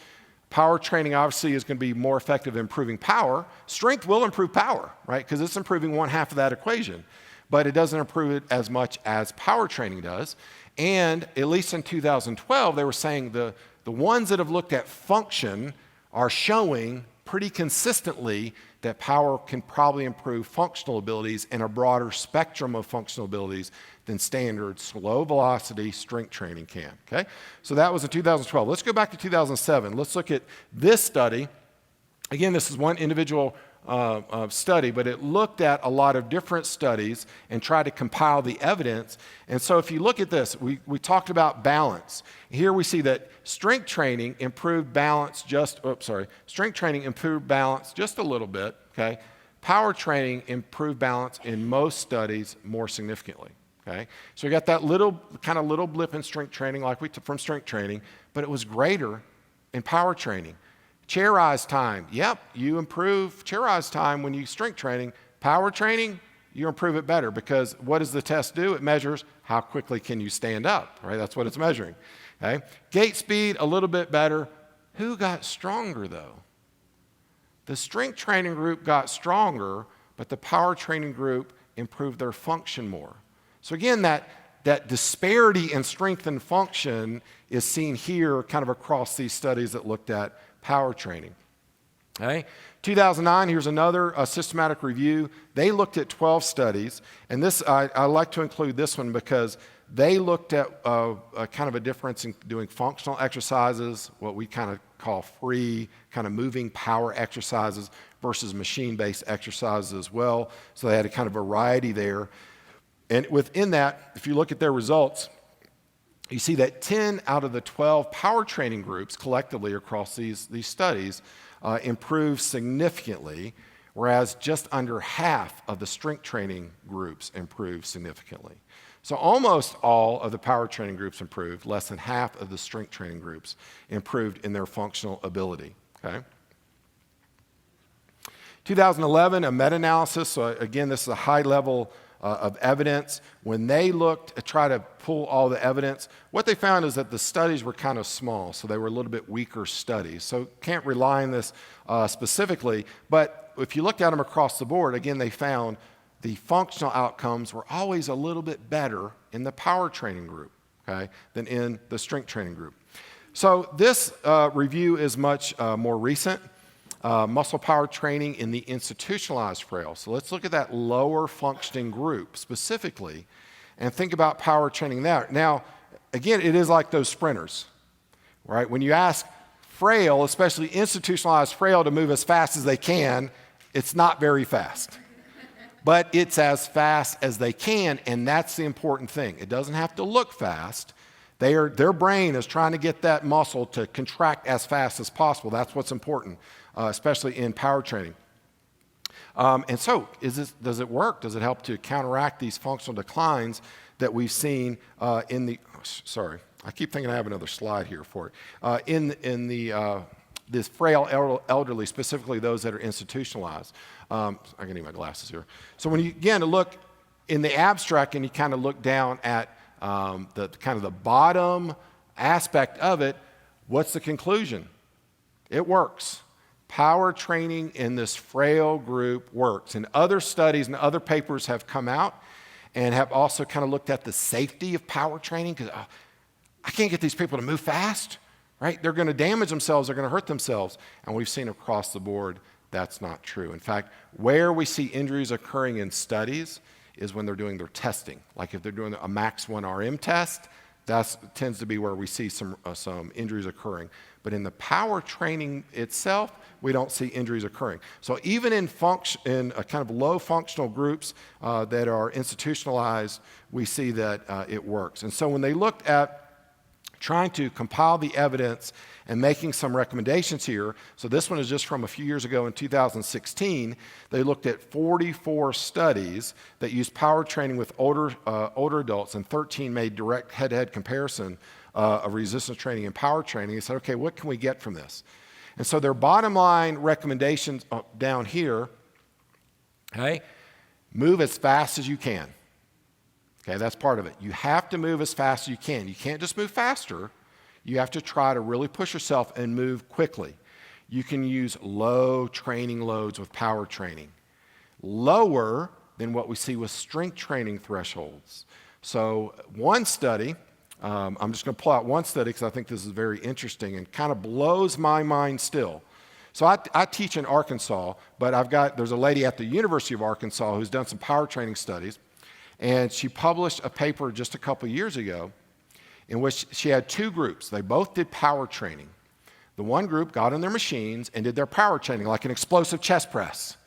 Power training obviously is going to be more effective in improving power. Strength will improve power, right? Because it's improving one half of that equation. But it doesn't improve it as much as power training does. And at least in 2012, they were saying the ones that have looked at function are showing pretty consistently that power can probably improve functional abilities and a broader spectrum of functional abilities than standard slow velocity strength training can, okay? So that was in 2012. Let's go back to 2007. Let's look at this study. Again, this is one individual study, but it looked at a lot of different studies and tried to compile the evidence. And so if you look at this, we talked about balance. Here we see that strength training improved balance strength training improved balance just a little bit, okay? Power training improved balance in most studies more significantly, okay? So we got that little blip in strength training from strength training, but it was greater in power training. Chair rise time, yep, you improve chair rise time when you strength training. Power training, you improve it better because what does the test do? It measures how quickly can you stand up, right? That's what it's measuring, okay? Gait speed, a little bit better. Who got stronger though? The strength training group got stronger, but the power training group improved their function more. So again, that disparity in strength and function is seen here kind of across these studies that looked at power training. Okay? 2009, here's another systematic review. They looked at 12 studies, and this I like to include this one because they looked at a kind of a difference in doing functional exercises, what we kind of call free, kind of moving power exercises versus machine-based exercises as well. So they had a kind of variety there. And within that, if you look at their results, you see that 10 out of the 12 power training groups collectively across these studies improved significantly, whereas just under half of the strength training groups improved significantly. So almost all of the power training groups improved, less than half of the strength training groups improved in their functional ability, okay? 2011, a meta-analysis, so again, this is a high level of evidence. When they looked to try to pull all the evidence, what they found is that the studies were kind of small, so they were a little bit weaker studies. So can't rely on this specifically, but if you looked at them across the board, again, they found the functional outcomes were always a little bit better in the power training group, okay, than in the strength training group. So this review is much more recent. Muscle power training in the institutionalized frail. So let's look at that lower functioning group specifically and think about power training there. Now, again, it is like those sprinters, right? When you ask frail, especially institutionalized frail, to move as fast as they can, it's not very fast. But it's as fast as they can, and that's the important thing. It doesn't have to look fast. Their brain is trying to get that muscle to contract as fast as possible. That's what's important, especially in power training. And so, does it work? Does it help to counteract these functional declines that we've seen in the? Sorry, I keep thinking I have another slide here for it. In this frail elderly, specifically those that are institutionalized. I can need my glasses here. So when you again look in the abstract and you kind of look down at the bottom aspect of it, what's the conclusion? It works. Power training in this frail group works. And other studies and other papers have come out and have also kind of looked at the safety of power training because I can't get these people to move fast, right? They're going to damage themselves. They're going to hurt themselves. And we've seen across the board that's not true. In fact, where we see injuries occurring in studies is when they're doing their testing. Like if they're doing a max 1 RM test, that tends to be where we see some injuries occurring. But in the power training itself, we don't see injuries occurring. So even in a kind of low functional groups that are institutionalized, we see that it works. And so when they looked at trying to compile the evidence and making some recommendations here. So this one is just from a few years ago in 2016. They looked at 44 studies that used power training with older adults, and 13 made direct head-to-head comparison of resistance training and power training. They said, okay, what can we get from this? And so their bottom line recommendations down here, okay, move as fast as you can. Okay, that's part of it. You have to move as fast as you can. You can't just move faster. You have to try to really push yourself and move quickly. You can use low training loads with power training, lower than what we see with strength training thresholds. So one study, I'm just going to pull out one study because I think this is very interesting and kind of blows my mind still. So I teach in Arkansas, but there's a lady at the University of Arkansas who's done some power training studies, and she published a paper just a couple years ago in which she had two groups. They both did power training. The one group got on their machines and did their power training, like an explosive chest press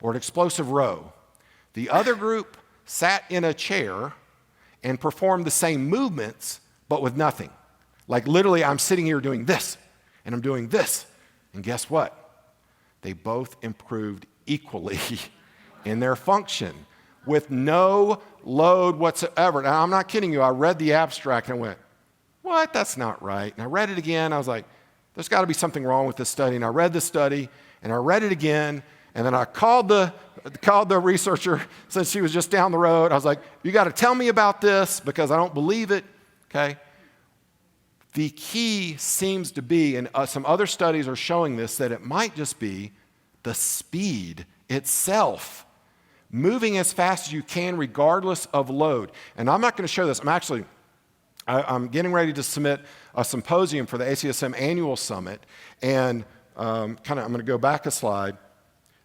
or an explosive row. The other group sat in a chair and performed the same movements, but with nothing. Like literally, I'm sitting here doing this, and I'm doing this. And guess what? They both improved equally in their function with no load whatsoever. Now, I'm not kidding you. I read the abstract and I went, what? That's not right. And I read it again. I was like, there's got to be something wrong with this study. And I read the study, and I read it again, and then I called the researcher since she was just down the road. I was like, you got to tell me about this because I don't believe it, okay? The key seems to be, and some other studies are showing this, that it might just be the speed itself. Moving as fast as you can regardless of load. And I'm not going to show this. I'm getting ready to submit a symposium for the ACSM annual summit, and I'm going to go back a slide.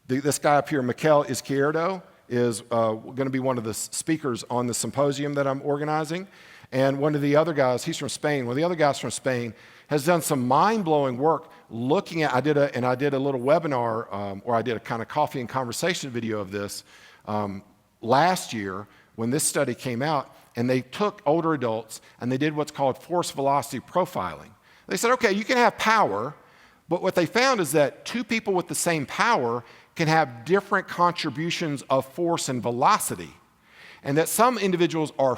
This guy up here, Mikel Izquierdo, is going to be one of the speakers on the symposium that I'm organizing. And one of the other guys, he's from Spain, one of the other guys from Spain has done some mind-blowing work looking at, I did a little webinar, or I did a kind of coffee and conversation video of this last year when this study came out, and they took older adults and they did what's called force velocity profiling. They said, okay, you can have power, but what they found is that two people with the same power can have different contributions of force and velocity, and that some individuals are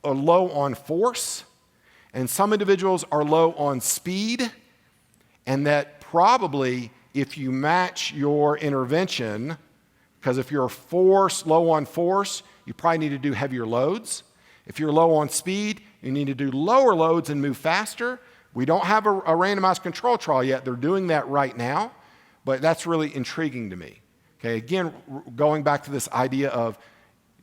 low on force and some individuals are low on speed, and that probably if you match your intervention, because if you're low on force, you probably need to do heavier loads. If you're low on speed, you need to do lower loads and move faster. We don't have a randomized control trial yet. They're doing that right now, but that's really intriguing to me. Okay, again, going back to this idea of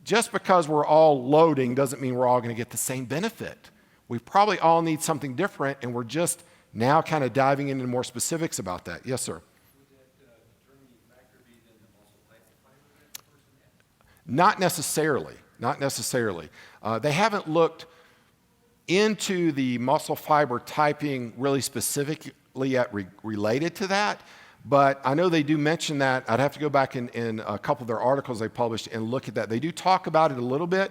just because we're all loading doesn't mean we're all going to get the same benefit. We probably all need something different, and we're just now kind of diving into more specifics about that. Yes, sir. Not necessarily. They haven't looked into the muscle fiber typing really specifically yet related to that, but I know they do mention that. I'd have to go back in a couple of their articles they published and look at that. They do talk about it a little bit,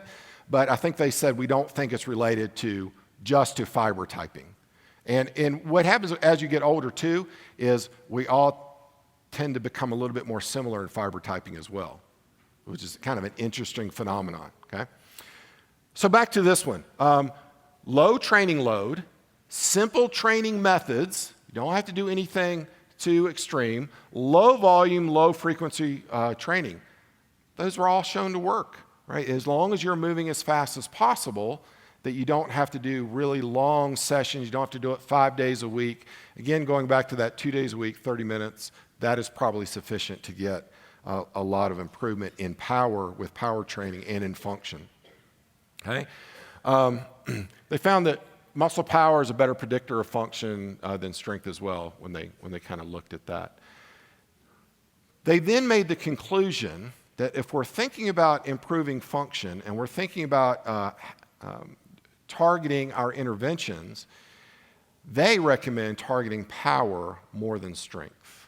but I think they said we don't think it's related just to fiber typing. And what happens as you get older too is we all tend to become a little bit more similar in fiber typing as well, which is kind of an interesting phenomenon, okay? So back to this one. Low training load, simple training methods, you don't have to do anything too extreme, low volume, low frequency training. Those were all shown to work, right? As long as you're moving as fast as possible, that you don't have to do really long sessions, you don't have to do it 5 days a week. Again, going back to that 2 days a week, 30 minutes, that is probably sufficient to get a lot of improvement in power with power training and in function. Okay? They found that muscle power is a better predictor of function than strength as well when they kind of looked at that. They then made the conclusion that if we're thinking about improving function and we're thinking about targeting our interventions, they recommend targeting power more than strength.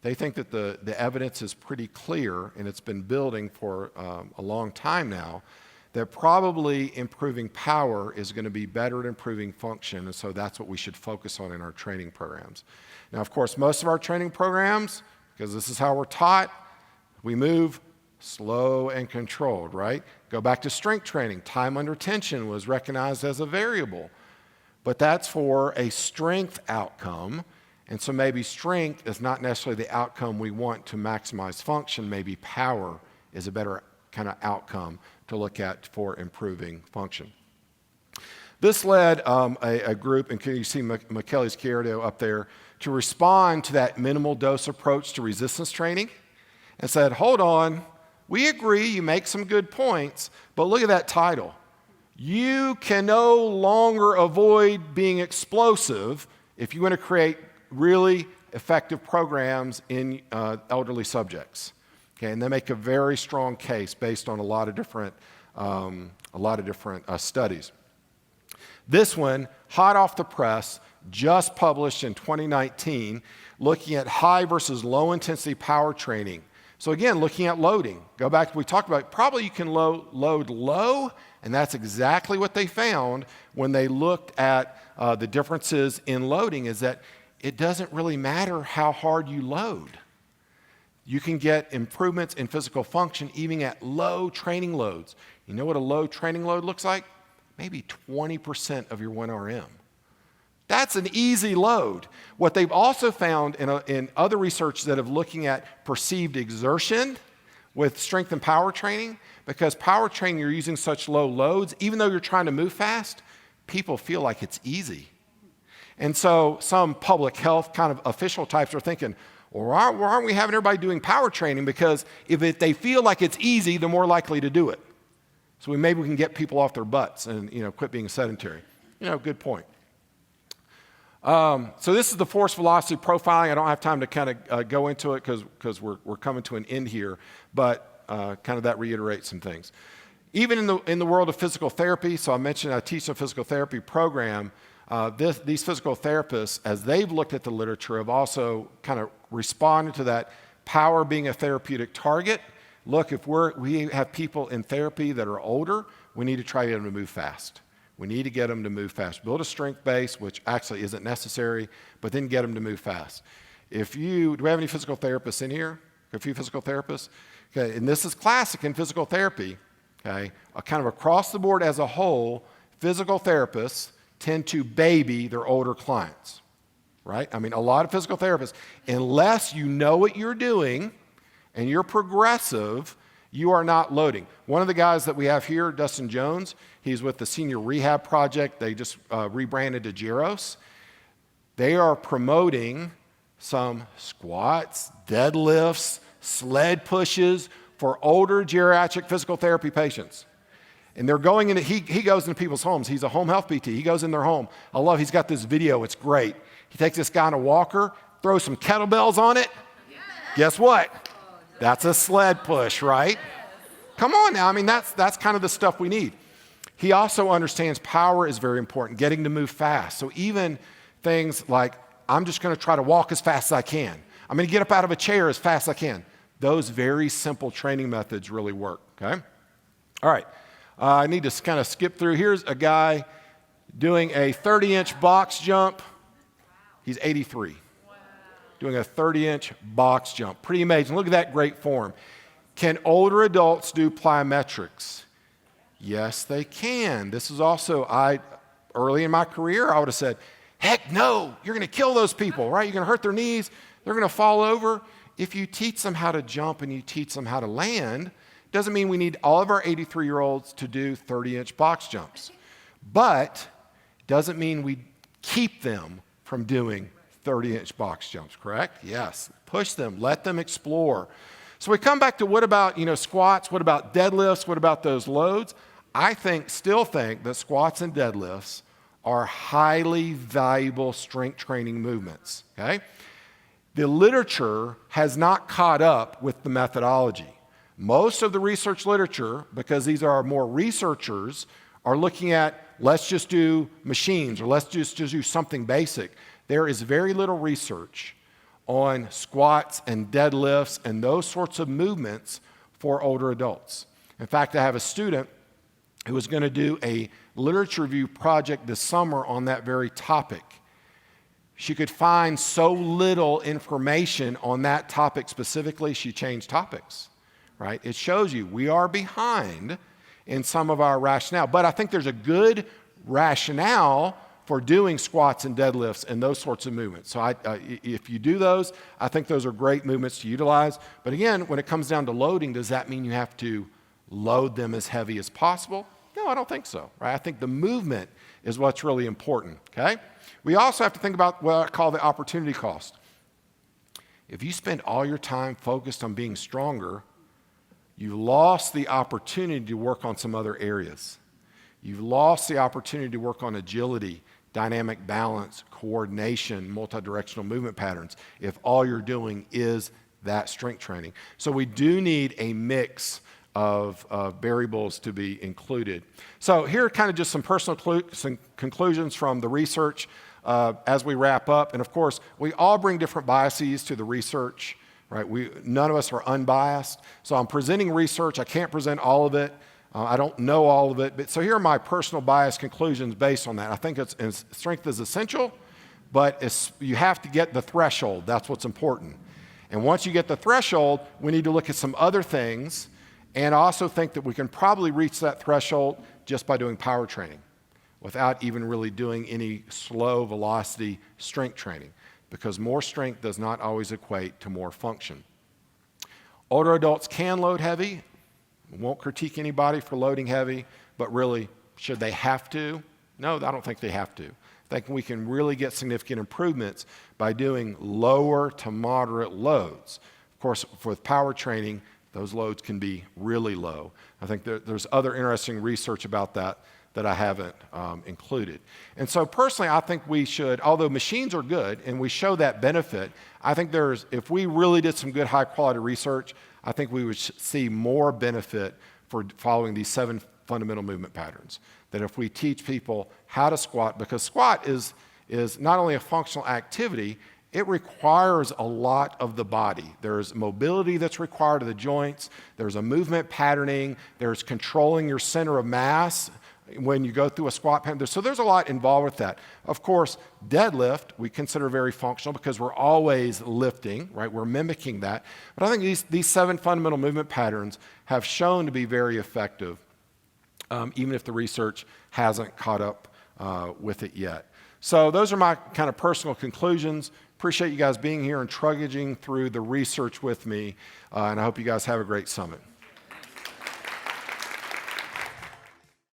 They think that the evidence is pretty clear, and it's been building for a long time now, that probably improving power is going to be better at improving function, and so that's what we should focus on in our training programs. Now, of course, most of our training programs, because this is how we're taught, we move slow and controlled, right? Go back to strength training. Time under tension was recognized as a variable. but that's for a strength outcome. And so maybe strength is not necessarily the outcome we want to maximize function. Maybe power is a better kind of outcome to look at for improving function. This led a group, and you see Michele up there, to respond to that minimal dose approach to resistance training and said, hold on, we agree you make some good points, but look at that title. You can no longer avoid being explosive if you want to create really effective programs in elderly subjects. Okay, and they make a very strong case based on a lot of different studies. This one, hot off the press, just published in 2019, looking at high versus low intensity power training. So again, looking at loading. Go back to what we talked about. Probably you can load low, and that's exactly what they found when they looked at the differences in loading, is that it doesn't really matter how hard you load. You can get improvements in physical function even at low training loads. You know what a low training load looks like? Maybe 20% of your 1 RM. That's an easy load. What they've also found in other research that have looking at perceived exertion with strength and power training, because power training you're using such low loads, even though you're trying to move fast, people feel like it's easy. And so some public health kind of official types are thinking, well, aren't we having everybody doing power training? Because if they feel like it's easy, they're more likely to do it. So maybe we can get people off their butts and quit being sedentary. Good point. So this is the force velocity profiling. I don't have time to kind of go into it because we're coming to an end here, but kind of that reiterates some things. Even in the world of physical therapy, so I mentioned I teach a physical therapy program. These physical therapists, as they've looked at the literature, have also kind of responded to that power being a therapeutic target. Look, if we have people in therapy that are older, we need to try to get them to move fast. We need to get them to move fast. Build a strength base, which actually isn't necessary, but then get them to move fast. Do we have any physical therapists in here? A few physical therapists? Okay, and this is classic in physical therapy. Okay, kind of across the board as a whole, physical therapists tend to baby their older clients, right? I mean, a lot of physical therapists, unless you know what you're doing and you're progressive, you are not loading. One of the guys that we have here, Dustin Jones, he's with the Senior Rehab Project. They just rebranded to Gyros. They are promoting some squats, deadlifts, sled pushes for older geriatric physical therapy patients. And they're going into, he goes into people's homes. He's a home health PT. He goes in their home. He's got this video. It's great. He takes this guy on a walker, throws some kettlebells on it. Guess what? That's a sled push, right? Come on now. I mean, that's kind of the stuff we need. He also understands power is very important, getting to move fast. So even things like, I'm just going to try to walk as fast as I can. I'm going to get up out of a chair as fast as I can. Those very simple training methods really work, okay? All right. I need to kind of skip through. Here's a guy doing a 30-inch box jump. He's 83. Wow. Doing a 30-inch box jump. Pretty amazing. Look at that great form. Can older adults do plyometrics? Yes, they can. This is also, early in my career, I would have said, heck no, you're going to kill those people, right? You're going to hurt their knees. They're going to fall over. If you teach them how to jump and you teach them how to land, doesn't mean we need all of our 83-year-olds to do 30-inch box jumps. But doesn't mean we keep them from doing 30-inch box jumps, correct? Yes. Push them. Let them explore. So we come back to what about, squats? What about deadlifts? What about those loads? I still think that squats and deadlifts are highly valuable strength training movements, okay? The literature has not caught up with the methodology. Most of the research literature, because these are more researchers, are looking at, let's just do machines or let's just do something basic. There is very little research on squats and deadlifts and those sorts of movements for older adults. In fact, I have a student who is going to do a literature review project this summer on that very topic. She could find so little information on that topic specifically, she changed topics. Right? It shows you we are behind in some of our rationale. But I think there's a good rationale for doing squats and deadlifts and those sorts of movements. So if you do those, I think those are great movements to utilize. But again, when it comes down to loading, does that mean you have to load them as heavy as possible? No, I don't think so, right? I think the movement is what's really important, okay? We also have to think about what I call the opportunity cost. If you spend all your time focused on being stronger, you lost the opportunity to work on some other areas. You've lost the opportunity to work on agility, dynamic balance, coordination, multi-directional movement patterns if all you're doing is that strength training. So we do need a mix of variables to be included. So here are kind of just some personal conclusions from the research as we wrap up. And of course, we all bring different biases to the research, right? None of us are unbiased. So I'm presenting research. I can't present all of it. I don't know all of it. But so here are my personal bias conclusions based on that. I think strength is essential, but you have to get the threshold. That's what's important. And once you get the threshold, we need to look at some other things. And I also think that we can probably reach that threshold just by doing power training without even really doing any slow velocity strength training, because more strength does not always equate to more function. Older adults can load heavy. Won't critique anybody for loading heavy, but really, should they have to? No, I don't think they have to. I think we can really get significant improvements by doing lower to moderate loads. Of course, with power training, those loads can be really low. I think there's other interesting research about that I haven't included. And so personally, I think we should, although machines are good and we show that benefit, I think if we really did some good high quality research, I think we would see more benefit for following these 7 fundamental movement patterns. That if we teach people how to squat, because squat is not only a functional activity, it requires a lot of the body. There's mobility that's required of the joints. There's a movement patterning. There's controlling your center of mass when you go through a squat pattern. So there's a lot involved with that. Of course, deadlift we consider very functional because we're always lifting, right? We're mimicking that. But I think these 7 fundamental movement patterns have shown to be very effective, even if the research hasn't caught up with it yet. So those are my kind of personal conclusions. Appreciate you guys being here and trudging through the research with me, and I hope you guys have a great summit.